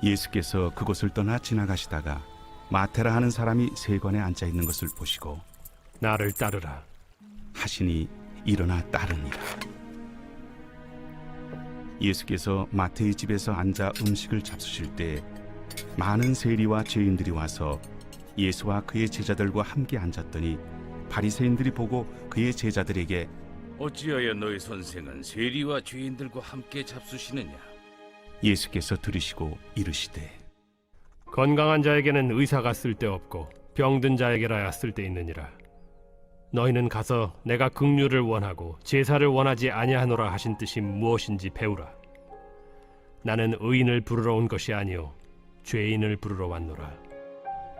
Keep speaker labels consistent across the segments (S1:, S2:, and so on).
S1: 예수께서 그곳을 떠나 지나가시다가 마테라 하는 사람이 세관에 앉아 있는 것을 보시고
S2: 나를 따르라.
S1: 하시니 일어나 따르니라. 예수께서 마태의 집에서 앉아 음식을 잡수실 때 많은 세리와 죄인들이 와서 예수와 그의 제자들과 함께 앉았더니 바리새인들이 보고 그의 제자들에게
S3: 어찌하여 너희 선생은 세리와 죄인들과 함께 잡수시느냐?
S1: 예수께서 들으시고 이르시되
S2: 건강한 자에게는 의사가 쓸데없고 병든 자에게라야 쓸데있느니라. 너희는 가서 내가 긍휼을 원하고 제사를 원하지 아니하노라 하신 뜻이 무엇인지 배우라. 나는 의인을 부르러 온 것이 아니요 죄인을 부르러 왔노라.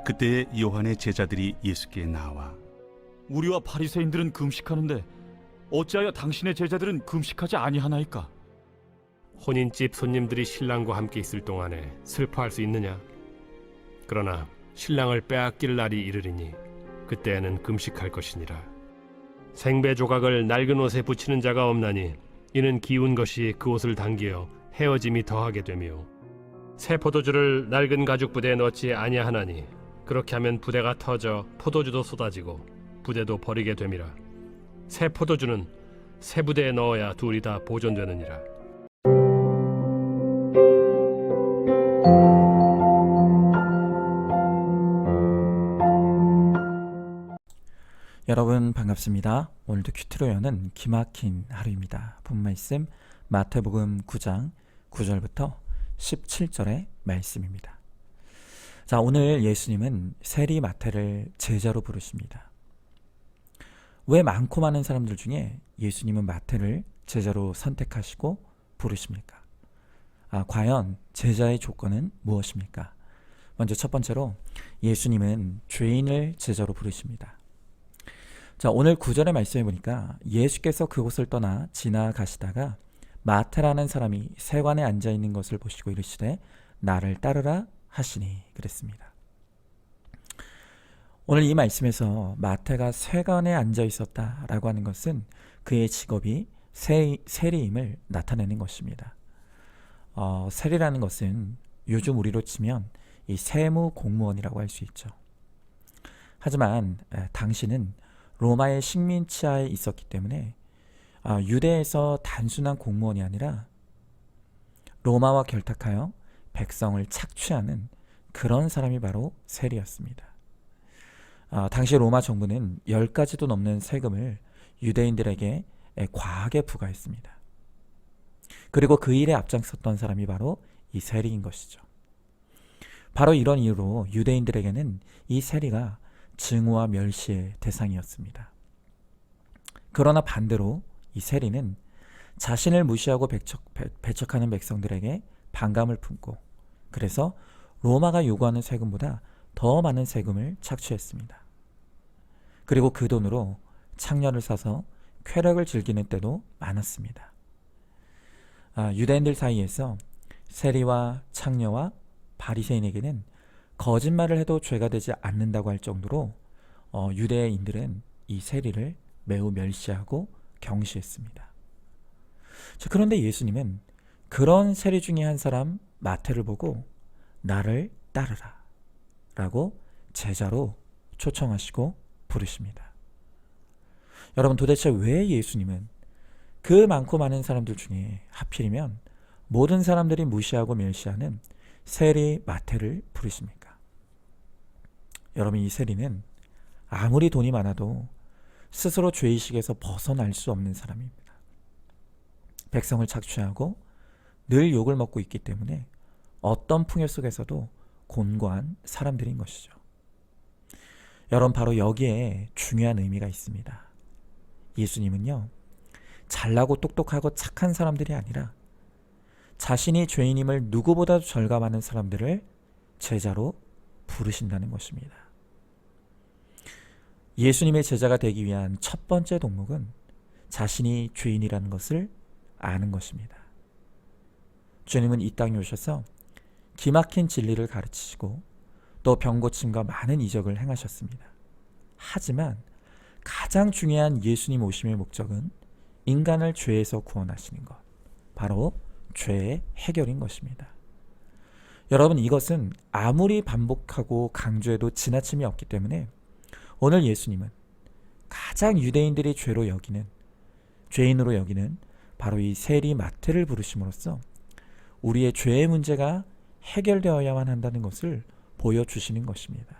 S1: 그때 요한의 제자들이 예수께 나와
S4: 우리와 바리새인들은 금식하는데 어찌하여 당신의 제자들은 금식하지 아니하나이까?
S2: 혼인집 손님들이 신랑과 함께 있을 동안에 슬퍼할 수 있느냐? 그러나 신랑을 빼앗길 날이 이르리니 그때에는 금식할 것이니라. 생배 조각을 낡은 옷에 붙이는 자가 없나니 이는 기운 것이 그 옷을 당기어 헤어짐이 더하게 되며 새 포도주를 낡은 가죽 부대에 넣지 아니하나니 그렇게 하면 부대가 터져 포도주도 쏟아지고 부대도 버리게 됨이라. 새 포도주는 새 부대에 넣어야 둘이 다 보존되느니라.
S5: 여러분 반갑습니다. 오늘도 큐티로 여는 기막힌 하루입니다. 본 말씀 마태복음 9장 9절부터 17절의 말씀입니다. 자, 오늘 예수님은 세리 마태를 제자로 부르십니다. 왜 많고 많은 사람들 중에 예수님은 마태를 제자로 선택하시고 부르십니까? 과연 제자의 조건은 무엇입니까? 먼저 첫 번째로 예수님은 죄인을 제자로 부르십니다. 자, 오늘 9절의 말씀해 보니까 예수께서 그곳을 떠나 지나가시다가 마태라는 사람이 세관에 앉아 있는 것을 보시고 이르시되 나를 따르라 하시니 그랬습니다. 오늘 이 말씀에서 마태가 세관에 앉아 있었다라고 하는 것은 그의 직업이 세리임을 나타내는 것입니다. 세리라는 것은 요즘 우리로 치면 이 세무 공무원이라고 할 수 있죠. 하지만 당신은 로마의 식민 치하에 있었기 때문에 유대에서 단순한 공무원이 아니라 로마와 결탁하여 백성을 착취하는 그런 사람이 바로 세리였습니다. 당시 로마 정부는 10가지도 넘는 세금을 유대인들에게 과하게 부과했습니다. 그리고 그 일에 앞장섰던 사람이 바로 이 세리인 것이죠. 바로 이런 이유로 유대인들에게는 이 세리가 증오와 멸시의 대상이었습니다. 그러나 반대로 이 세리는 자신을 무시하고 배척하는 백성들에게 반감을 품고 그래서 로마가 요구하는 세금보다 더 많은 세금을 착취했습니다. 그리고 그 돈으로 창녀를 사서 쾌락을 즐기는 때도 많았습니다. 유대인들 사이에서 세리와 창녀와 바리새인에게는 거짓말을 해도 죄가 되지 않는다고 할 정도로 유대인들은 이 세리를 매우 멸시하고 경시했습니다. 그런데 예수님은 그런 세리 중에 한 사람 마태를 보고 나를 따르라 라고 제자로 초청하시고 부르십니다. 여러분, 도대체 왜 예수님은 그 많고 많은 사람들 중에 하필이면 모든 사람들이 무시하고 멸시하는 세리 마태를 부르십니까? 여러분, 이 세리는 아무리 돈이 많아도 스스로 죄의식에서 벗어날 수 없는 사람입니다. 백성을 착취하고 늘 욕을 먹고 있기 때문에 어떤 풍요 속에서도 곤고한 사람들인 것이죠. 여러분, 바로 여기에 중요한 의미가 있습니다. 예수님은요, 잘나고 똑똑하고 착한 사람들이 아니라 자신이 죄인임을 누구보다도 절감하는 사람들을 제자로 부르신다는 것입니다. 예수님의 제자가 되기 위한 첫 번째 동목은 자신이 죄인이라는 것을 아는 것입니다. 주님은 이 땅에 오셔서 기막힌 진리를 가르치시고 또 병고침과 많은 이적을 행하셨습니다. 하지만 가장 중요한 예수님 오심의 목적은 인간을 죄에서 구원하시는 것, 바로 죄의 해결인 것입니다. 여러분, 이것은 아무리 반복하고 강조해도 지나침이 없기 때문에 오늘 예수님은 가장 유대인들이 죄인으로 여기는 바로 이 세리 마태를 부르심으로써 우리의 죄의 문제가 해결되어야만 한다는 것을 보여주시는 것입니다.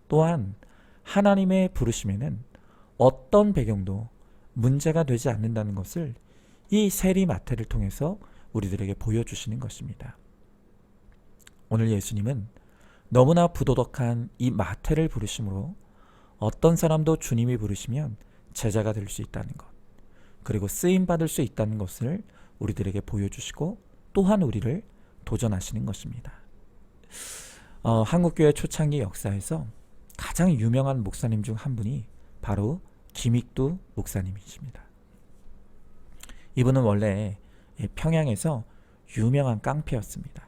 S5: 또한 하나님의 부르심에는 어떤 배경도 문제가 되지 않는다는 것을 이 세리 마태를 통해서 우리들에게 보여주시는 것입니다. 오늘 예수님은 너무나 부도덕한 이 마태를 부르심으로 어떤 사람도 주님이 부르시면 제자가 될 수 있다는 것, 그리고 쓰임받을 수 있다는 것을 우리들에게 보여주시고 또한 우리를 도전하시는 것입니다. 한국교회 초창기 역사에서 가장 유명한 목사님 중 한 분이 바로 김익두 목사님이십니다. 이분은 원래 평양에서 유명한 깡패였습니다.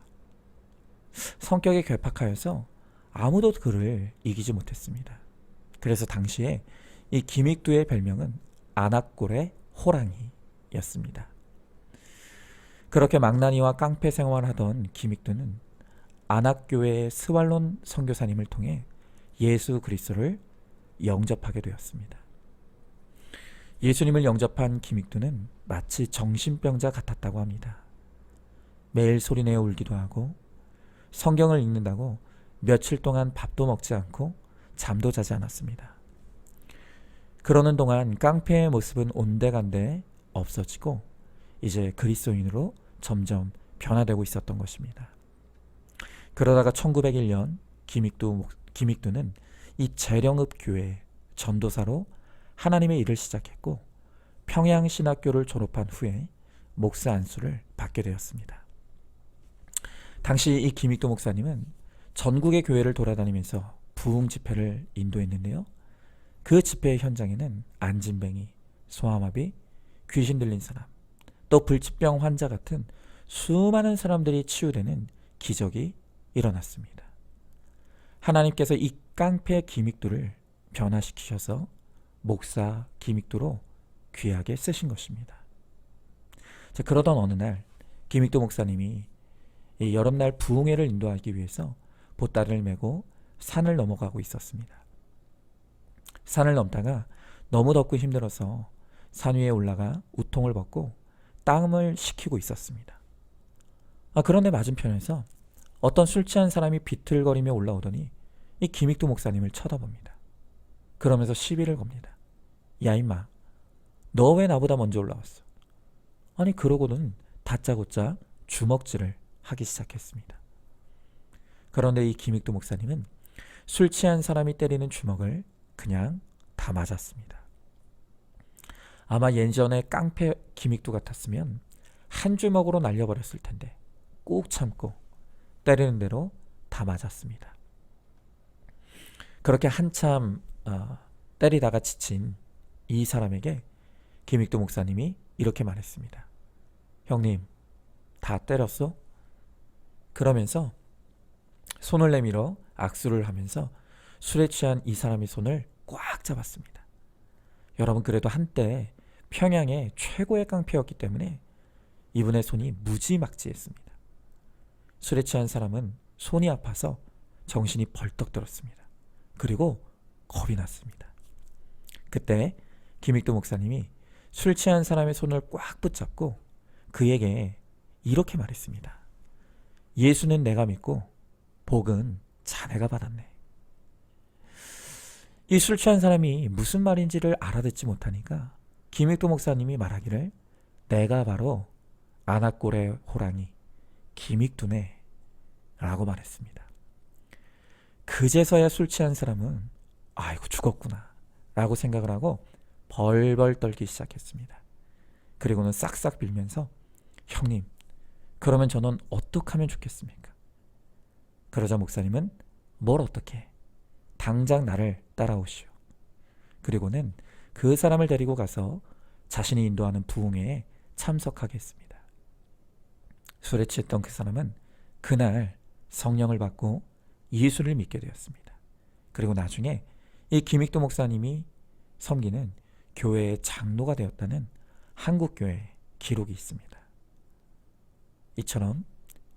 S5: 성격이 괴팍하여서 아무도 그를 이기지 못했습니다. 그래서 당시에 이 김익두의 별명은 안악골의 호랑이였습니다. 그렇게 망나니와 깡패 생활을 하던 김익두는 안악교회의 스왈론 선교사님을 통해 예수 그리스도를 영접하게 되었습니다. 예수님을 영접한 김익두는 마치 정신병자 같았다고 합니다. 매일 소리내어 울기도 하고 성경을 읽는다고 며칠 동안 밥도 먹지 않고 잠도 자지 않았습니다. 그러는 동안 깡패의 모습은 온데간데 없어지고 이제 그리스도인으로 점점 변화되고 있었던 것입니다. 그러다가 1901년 김익두는 이 재령읍 교회 전도사로 하나님의 일을 시작했고 평양신학교를 졸업한 후에 목사 안수를 받게 되었습니다. 당시 이 김익두 목사님은 전국의 교회를 돌아다니면서 부흥 집회를 인도했는데요. 그 집회의 현장에는 안진뱅이, 소아마비, 귀신 들린 사람, 또 불치병 환자 같은 수많은 사람들이 치유되는 기적이 일어났습니다. 하나님께서 이 깡패 김익두를 변화시키셔서 목사 김익두로 귀하게 쓰신 것입니다. 자, 그러던 어느 날 김익두 목사님이 이 여름날 부흥회를 인도하기 위해서 보따리를 메고 산을 넘어가고 있었습니다. 산을 넘다가 너무 덥고 힘들어서 산 위에 올라가 우통을 벗고 땀을 식히고 있었습니다. 그런데 맞은편에서 어떤 술 취한 사람이 비틀거리며 올라오더니 이 김익두 목사님을 쳐다봅니다. 그러면서 시비를 겁니다. 야 임마, 너 왜 나보다 먼저 올라왔어? 아니 그러고는 다짜고짜 주먹질을 하기 시작했습니다. 그런데 이 김익두 목사님은 술 취한 사람이 때리는 주먹을 그냥 다 맞았습니다. 아마 예전에 깡패 김익두 같았으면 한 주먹으로 날려버렸을 텐데 꾹 참고 때리는 대로 다 맞았습니다. 그렇게 한참 때리다가 지친 이 사람에게 김익두 목사님이 이렇게 말했습니다. 형님, 다 때렸어? 그러면서 손을 내밀어 악수를 하면서 술에 취한 이 사람의 손을 꽉 잡았습니다. 여러분, 그래도 한때 평양의 최고의 깡패였기 때문에 이분의 손이 무지막지했습니다. 술에 취한 사람은 손이 아파서 정신이 벌떡 들었습니다. 그리고 겁이 났습니다. 그때 김익두 목사님이 술 취한 사람의 손을 꽉 붙잡고 그에게 이렇게 말했습니다. 예수는 내가 믿고 복은 자네가 받았네. 이 술 취한 사람이 무슨 말인지를 알아듣지 못하니까 김익두 목사님이 말하기를 내가 바로 안악골의 호랑이 김익두네 라고 말했습니다. 그제서야 술 취한 사람은 아이고 죽었구나 라고 생각을 하고 벌벌 떨기 시작했습니다. 그리고는 싹싹 빌면서 형님, 그러면 저는 어떻게 하면 좋겠습니까? 그러자 목사님은 뭘 어떻게? 당장 나를 따라오시오. 그리고는 그 사람을 데리고 가서 자신이 인도하는 부흥회에 참석하게 했습니다. 술에 취했던 그 사람은 그날 성령을 받고 예수를 믿게 되었습니다. 그리고 나중에 이 김익두 목사님이 섬기는 교회의 장로가 되었다는 한국교회의 기록이 있습니다. 이처럼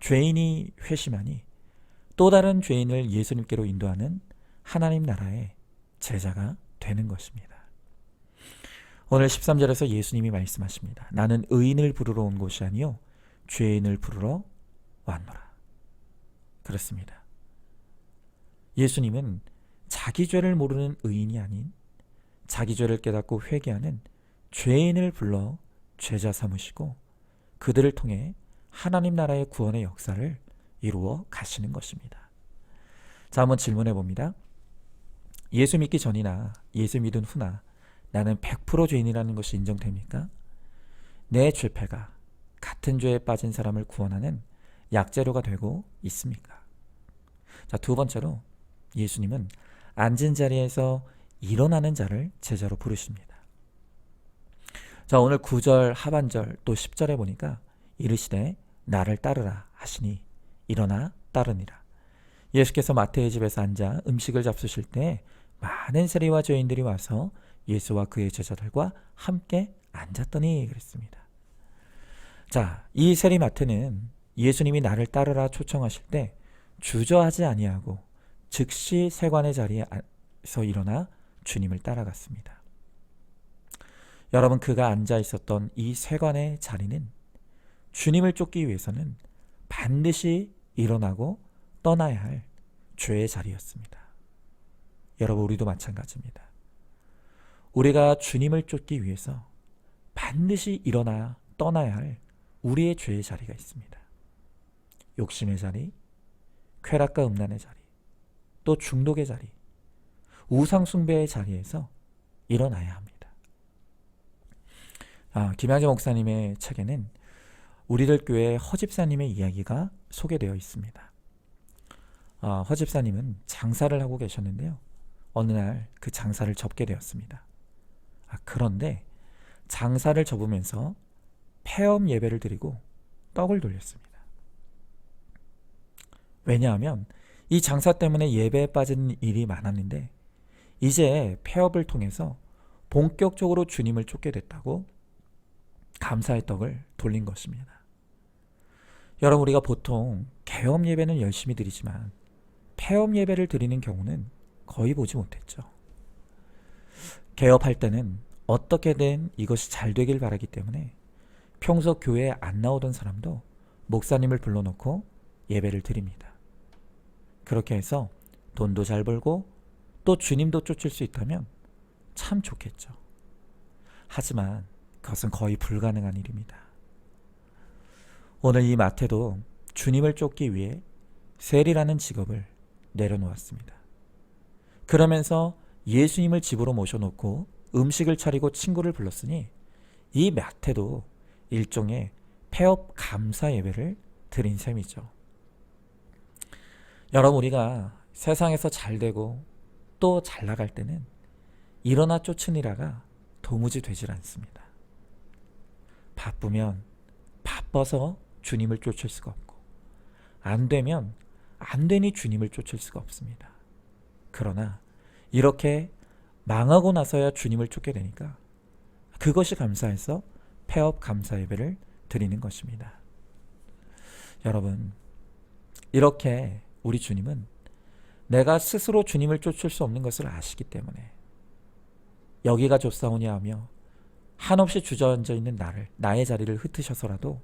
S5: 죄인이 회심하니 또 다른 죄인을 예수님께로 인도하는 하나님 나라의 제자가 되는 것입니다. 오늘 13절에서 예수님이 말씀하십니다. 나는 의인을 부르러 온 것이 아니요 죄인을 부르러 왔노라. 그렇습니다. 예수님은 자기 죄를 모르는 의인이 아닌 자기 죄를 깨닫고 회개하는 죄인을 불러 죄자 삼으시고 그들을 통해 하나님 나라의 구원의 역사를 이루어 가시는 것입니다. 자, 한번 질문해 봅니다. 예수 믿기 전이나 예수 믿은 후나 나는 100% 죄인이라는 것이 인정됩니까? 내 죄패가 같은 죄에 빠진 사람을 구원하는 약재료가 되고 있습니까? 자, 두 번째로 예수님은 앉은 자리에서 일어나는 자를 제자로 부르십니다. 자, 오늘 9절 하반절 또 10절에 보니까 이르시되 나를 따르라 하시니 일어나 따르니라. 예수께서 마태의 집에서 앉아 음식을 잡수실 때 많은 세리와 죄인들이 와서 예수와 그의 제자들과 함께 앉았더니 그랬습니다. 자, 이 세리 마태는 예수님이 나를 따르라 초청하실 때 주저하지 아니하고 즉시 세관의 자리에서 일어나 주님을 따라갔습니다. 여러분, 그가 앉아 있었던 이 세관의 자리는 주님을 쫓기 위해서는 반드시 일어나고 떠나야 할 죄의 자리였습니다. 여러분, 우리도 마찬가지입니다. 우리가 주님을 쫓기 위해서 반드시 일어나 떠나야 할 우리의 죄의 자리가 있습니다. 욕심의 자리, 쾌락과 음란의 자리, 또 중독의 자리, 우상숭배의 자리에서 일어나야 합니다. 김양재 목사님의 책에는 우리들 교회 허집사님의 이야기가 소개되어 있습니다. 허집사님은 장사를 하고 계셨는데요. 어느 날 그 장사를 접게 되었습니다. 그런데 장사를 접으면서 폐업 예배를 드리고 떡을 돌렸습니다. 왜냐하면 이 장사 때문에 예배에 빠진 일이 많았는데 이제 폐업을 통해서 본격적으로 주님을 쫓게 됐다고 감사의 떡을 돌린 것입니다. 여러분, 우리가 보통 개업 예배는 열심히 드리지만 폐업 예배를 드리는 경우는 거의 보지 못했죠. 개업할 때는 어떻게든 이것이 잘 되길 바라기 때문에 평소 교회에 안 나오던 사람도 목사님을 불러놓고 예배를 드립니다. 그렇게 해서 돈도 잘 벌고 또 주님도 쫓을 수 있다면 참 좋겠죠. 하지만 그것은 거의 불가능한 일입니다. 오늘 이 마태도 주님을 쫓기 위해 세리라는 직업을 내려놓았습니다. 그러면서 예수님을 집으로 모셔놓고 음식을 차리고 친구를 불렀으니 이 마태도 일종의 폐업 감사 예배를 드린 셈이죠. 여러분, 우리가 세상에서 잘 되고 또 잘 나갈 때는 일어나 쫓으니라가 도무지 되질 않습니다. 바쁘면 바빠서 주님을 쫓을 수가 없고 안 되면 안 되니 주님을 쫓을 수가 없습니다. 그러나 이렇게 망하고 나서야 주님을 쫓게 되니까 그것이 감사해서 폐업 감사 예배를 드리는 것입니다. 여러분, 이렇게 우리 주님은 내가 스스로 주님을 쫓을 수 없는 것을 아시기 때문에 여기가 좁사오냐 하며 한없이 주저앉아 있는 나의 자리를 흩으셔서라도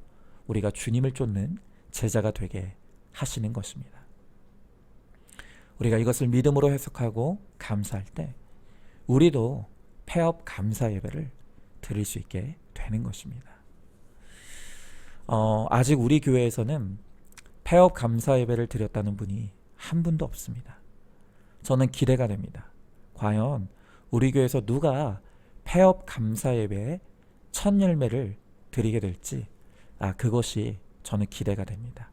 S5: 우리가 주님을 쫓는 제자가 되게 하시는 것입니다. 우리가 이것을 믿음으로 해석하고 감사할 때 우리도 폐업 감사 예배를 드릴 수 있게 되는 것입니다. 아직 우리 교회에서는 폐업 감사 예배를 드렸다는 분이 한 분도 없습니다. 저는 기대가 됩니다. 과연 우리 교회에서 누가 폐업 감사 예배에 첫 열매를 드리게 될지 그것이 저는 기대가 됩니다.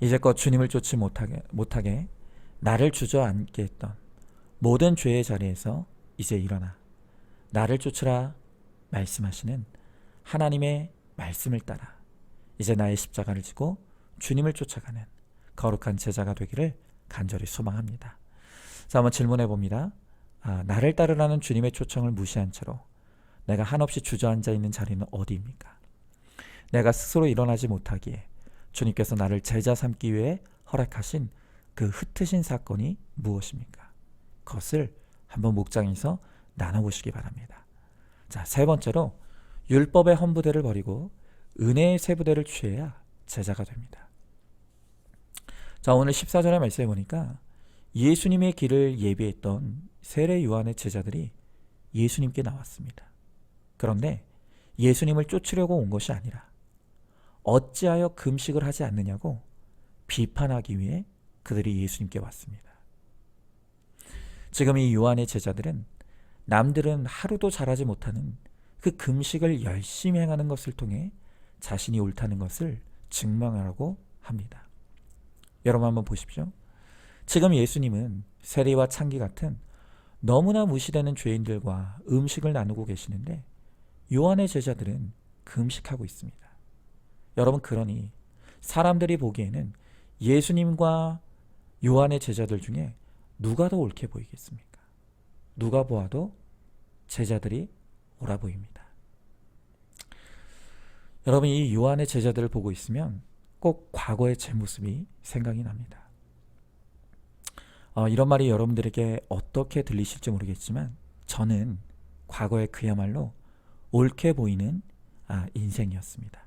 S5: 이제껏 주님을 쫓지 못하게 나를 주저앉게 했던 모든 죄의 자리에서 이제 일어나 나를 쫓으라 말씀하시는 하나님의 말씀을 따라 이제 나의 십자가를 지고 주님을 쫓아가는 거룩한 제자가 되기를 간절히 소망합니다. 자, 한번 질문해 봅니다. 나를 따르라는 주님의 초청을 무시한 채로 내가 한없이 주저앉아 있는 자리는 어디입니까? 내가 스스로 일어나지 못하기에 주님께서 나를 제자 삼기 위해 허락하신 그 흩으신 사건이 무엇입니까? 그것을 한번 목장에서 나눠보시기 바랍니다. 자, 세 번째로 율법의 헌부대를 버리고 은혜의 세부대를 취해야 제자가 됩니다. 자, 오늘 14절의 말씀에 보니까 예수님의 길을 예비했던 세례 요한의 제자들이 예수님께 나왔습니다. 그런데 예수님을 쫓으려고 온 것이 아니라 어찌하여 금식을 하지 않느냐고 비판하기 위해 그들이 예수님께 왔습니다. 지금 이 요한의 제자들은 남들은 하루도 잘하지 못하는 그 금식을 열심히 행하는 것을 통해 자신이 옳다는 것을 증명하라고 합니다. 여러분 한번 보십시오. 지금 예수님은 세리와 창기 같은 너무나 무시되는 죄인들과 음식을 나누고 계시는데 요한의 제자들은 금식하고 있습니다. 여러분, 그러니 사람들이 보기에는 예수님과 요한의 제자들 중에 누가 더 옳게 보이겠습니까? 누가 보아도 제자들이 옳아 보입니다. 여러분, 이 요한의 제자들을 보고 있으면 꼭 과거의 제 모습이 생각이 납니다. 이런 말이 여러분들에게 어떻게 들리실지 모르겠지만 저는 과거에 그야말로 옳게 보이는 인생이었습니다.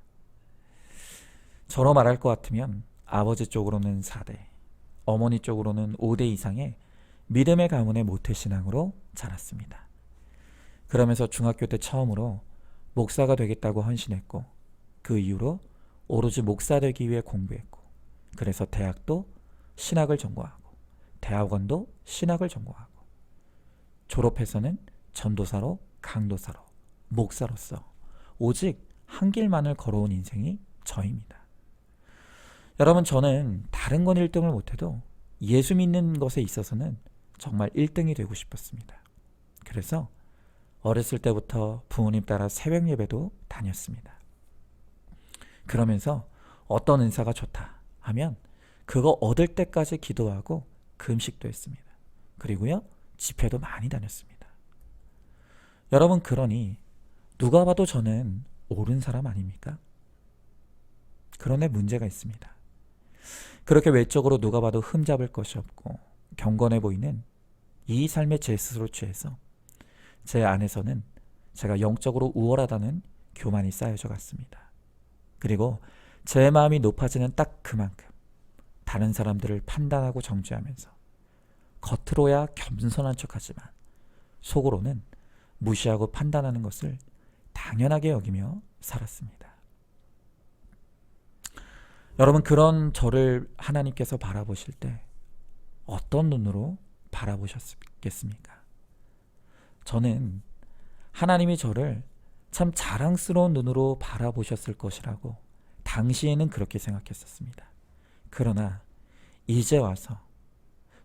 S5: 저로 말할 것 같으면 아버지 쪽으로는 4대, 어머니 쪽으로는 5대 이상의 믿음의 가문의 모태신앙으로 자랐습니다. 그러면서 중학교 때 처음으로 목사가 되겠다고 헌신했고 그 이후로 오로지 목사 되기 위해 공부했고 그래서 대학도 신학을 전공하고 대학원도 신학을 전공하고 졸업해서는 전도사로 강도사로 목사로서 오직 한 길만을 걸어온 인생이 저입니다. 여러분, 저는 다른 건 1등을 못해도 예수 믿는 것에 있어서는 정말 1등이 되고 싶었습니다. 그래서 어렸을 때부터 부모님 따라 새벽 예배도 다녔습니다. 그러면서 어떤 은사가 좋다 하면 그거 얻을 때까지 기도하고 금식도 했습니다. 그리고요, 집회도 많이 다녔습니다. 여러분, 그러니 누가 봐도 저는 옳은 사람 아닙니까? 그런데 문제가 있습니다. 그렇게 외적으로 누가 봐도 흠잡을 것이 없고 경건해 보이는 이 삶의 제 스스로 취해서 제 안에서는 제가 영적으로 우월하다는 교만이 쌓여져 갔습니다. 그리고 제 마음이 높아지는 딱 그만큼 다른 사람들을 판단하고 정죄하면서 겉으로야 겸손한 척하지만 속으로는 무시하고 판단하는 것을 당연하게 여기며 살았습니다. 여러분, 그런 저를 하나님께서 바라보실 때 어떤 눈으로 바라보셨겠습니까? 저는 하나님이 저를 참 자랑스러운 눈으로 바라보셨을 것이라고 당시에는 그렇게 생각했었습니다. 그러나 이제 와서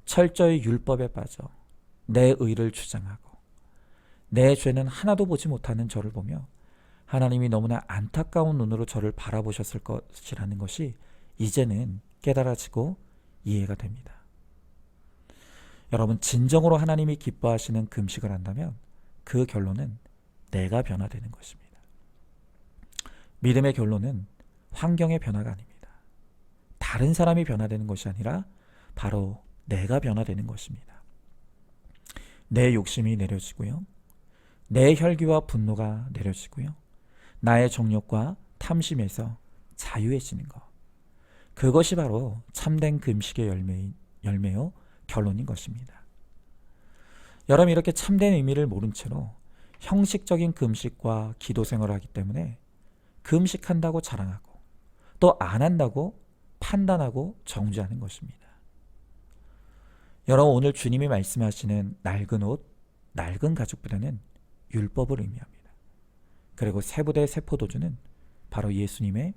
S5: 철저히 율법에 빠져 내 의를 주장하고 내 죄는 하나도 보지 못하는 저를 보며 하나님이 너무나 안타까운 눈으로 저를 바라보셨을 것이라는 것이 이제는 깨달아지고 이해가 됩니다. 여러분, 진정으로 하나님이 기뻐하시는 금식을 한다면 그 결론은 내가 변화되는 것입니다. 믿음의 결론은 환경의 변화가 아닙니다. 다른 사람이 변화되는 것이 아니라 바로 내가 변화되는 것입니다. 내 욕심이 내려지고요. 내 혈기와 분노가 내려지고요. 나의 정욕과 탐심에서 자유해지는 것. 그것이 바로 참된 금식의 열매요 결론인 것입니다. 여러분, 이렇게 참된 의미를 모른 채로 형식적인 금식과 기도 생활을 하기 때문에 금식한다고 자랑하고 또 안 한다고 판단하고 정죄하는 것입니다. 여러분, 오늘 주님이 말씀하시는 낡은 옷, 낡은 가죽부대는 율법을 의미합니다. 그리고 세부대 세포도주는 바로 예수님의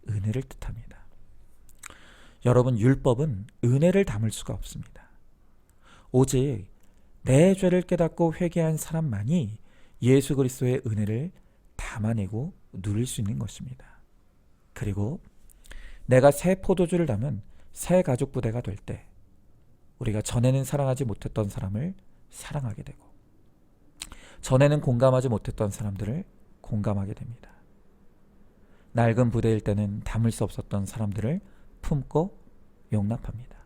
S5: 은혜를 뜻합니다. 여러분, 율법은 은혜를 담을 수가 없습니다. 오직 내 죄를 깨닫고 회개한 사람만이 예수 그리스도의 은혜를 담아내고 누릴 수 있는 것입니다. 그리고 내가 새 포도주를 담은 새 가죽 부대가 될 때 우리가 전에는 사랑하지 못했던 사람을 사랑하게 되고 전에는 공감하지 못했던 사람들을 공감하게 됩니다. 낡은 부대일 때는 담을 수 없었던 사람들을 품고 용납합니다.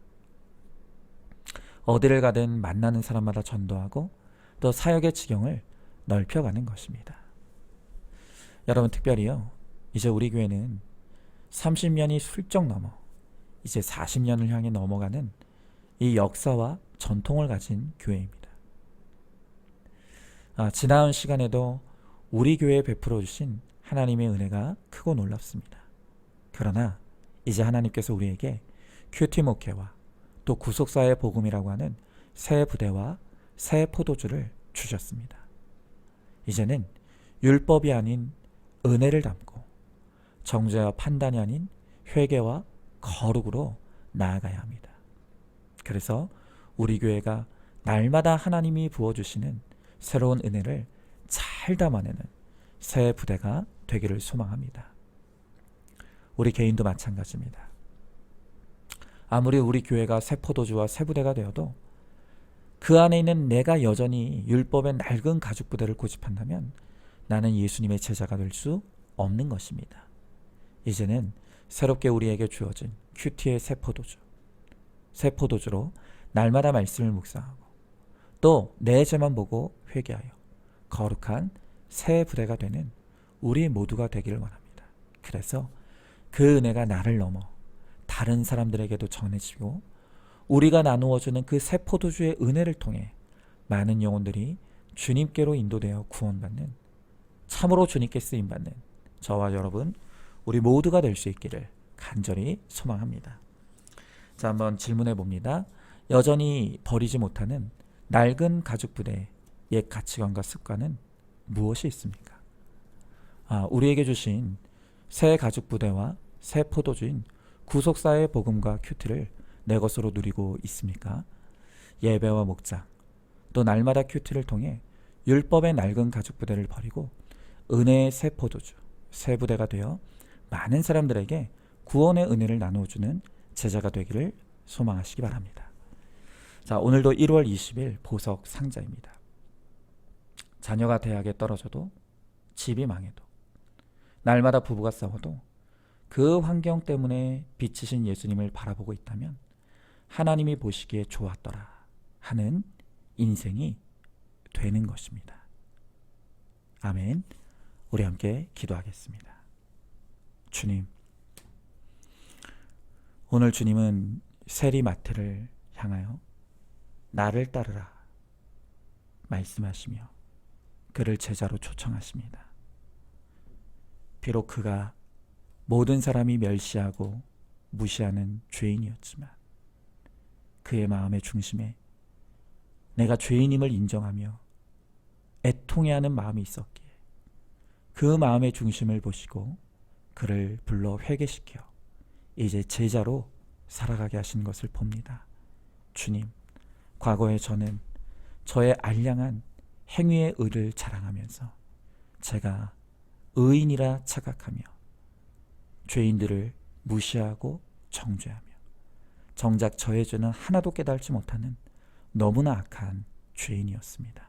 S5: 어디를 가든 만나는 사람마다 전도하고 또 사역의 지경을 넓혀가는 것입니다. 여러분, 특별히요, 이제 우리 교회는 30년이 훌쩍 넘어 이제 40년을 향해 넘어가는 이 역사와 전통을 가진 교회입니다. 지나온 시간에도 우리 교회에 베풀어 주신 하나님의 은혜가 크고 놀랍습니다. 그러나 이제 하나님께서 우리에게 큐티 목회와 또 구속사의 복음이라고 하는 새 부대와 새 포도주를 주셨습니다. 이제는 율법이 아닌 은혜를 담고 정죄와 판단이 아닌 회개와 거룩으로 나아가야 합니다. 그래서 우리 교회가 날마다 하나님이 부어주시는 새로운 은혜를 잘 담아내는 새 부대가 되기를 소망합니다. 우리 개인도 마찬가지입니다. 아무리 우리 교회가 새 포도주와 새 부대가 되어도 그 안에 있는 내가 여전히 율법의 낡은 가죽 부대를 고집한다면 나는 예수님의 제자가 될 수 없는 것입니다. 이제는 새롭게 우리에게 주어진 큐티의 새 포도주로 날마다 말씀을 묵상하고 또 내 죄만 보고 회개하여 거룩한 새 부대가 되는 우리 모두가 되기를 원합니다. 그래서 그 은혜가 나를 넘어 다른 사람들에게도 전해지고 우리가 나누어주는 그 새 포도주의 은혜를 통해 많은 영혼들이 주님께로 인도되어 구원받는, 참으로 주님께 쓰임받는 저와 여러분 우리 모두가 될 수 있기를 간절히 소망합니다. 자, 한번 질문해 봅니다. 여전히 버리지 못하는 낡은 가죽 부대의 옛 가치관과 습관은 무엇이 있습니까? 우리에게 주신 새 가죽 부대와 새 포도주인 구속사의 복음과 큐티를 내 것으로 누리고 있습니까? 예배와 목장, 또 날마다 큐티를 통해 율법의 낡은 가죽 부대를 버리고 은혜의 새 포도주, 새 부대가 되어 많은 사람들에게 구원의 은혜를 나누어주는 제자가 되기를 소망하시기 바랍니다. 자, 오늘도 1월 20일 보석 상자입니다. 자녀가 대학에 떨어져도, 집이 망해도, 날마다 부부가 싸워도 그 환경 때문에 빛이신 예수님을 바라보고 있다면 하나님이 보시기에 좋았더라 하는 인생이 되는 것입니다. 아멘. 우리 함께 기도하겠습니다. 주님, 오늘 주님은 세리마태를 향하여 나를 따르라 말씀하시며 그를 제자로 초청하십니다. 비록 그가 모든 사람이 멸시하고 무시하는 죄인이었지만 그의 마음의 중심에 내가 죄인임을 인정하며 애통해하는 마음이 있었기에 그 마음의 중심을 보시고 그를 불러 회개시켜 이제 제자로 살아가게 하신 것을 봅니다. 주님, 과거에 저는 저의 알량한 행위의 의를 자랑하면서 제가 의인이라 착각하며 죄인들을 무시하고 정죄하며 정작 저의 죄는 하나도 깨달지 못하는 너무나 악한 죄인이었습니다.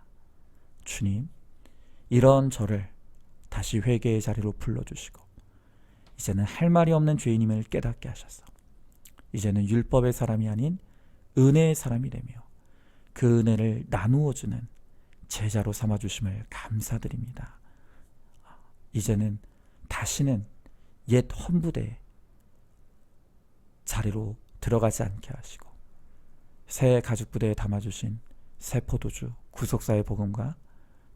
S5: 주님, 이런 저를 다시 회개의 자리로 불러주시고 이제는 할 말이 없는 죄인임을 깨닫게 하셔서 이제는 율법의 사람이 아닌 은혜의 사람이 되며 그 은혜를 나누어주는 제자로 삼아주심을 감사드립니다. 이제는 다시는 옛 헌부대의 자리로 들어가지 않게 하시고 새 가죽부대에 담아주신 새 포도주 구속사의 복음과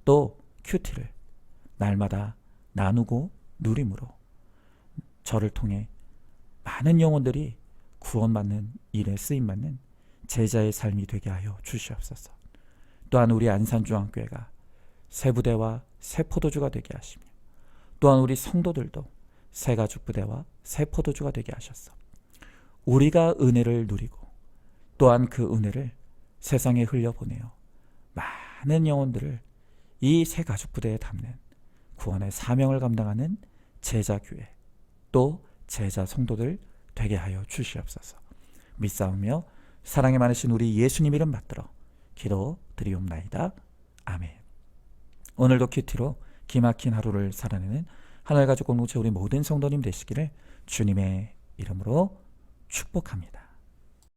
S5: 또 큐티를 날마다 나누고 누림으로 저를 통해 많은 영혼들이 구원받는 일에 쓰임받는 제자의 삶이 되게 하여 주시옵소서. 또한 우리 안산중앙교회가 새 부대와 새 포도주가 되게 하시며 또한 우리 성도들도 새 가죽 부대와 새 포도주가 되게 하셨소. 우리가 은혜를 누리고 또한 그 은혜를 세상에 흘려보내어 많은 영혼들을 이 새 가죽 부대에 담는 구원의 사명을 감당하는 제자교회 또 제자 성도들 되게 하여 주시옵소서. 믿사오며 사랑이 많으신 우리 예수님 이름 받들어 기도드리옵나이다. 아멘. 오늘도 큐티로 기막힌 하루를 살아내는 하늘가족 공동체 우리 모든 성도님 되시기를 주님의 이름으로 축복합니다.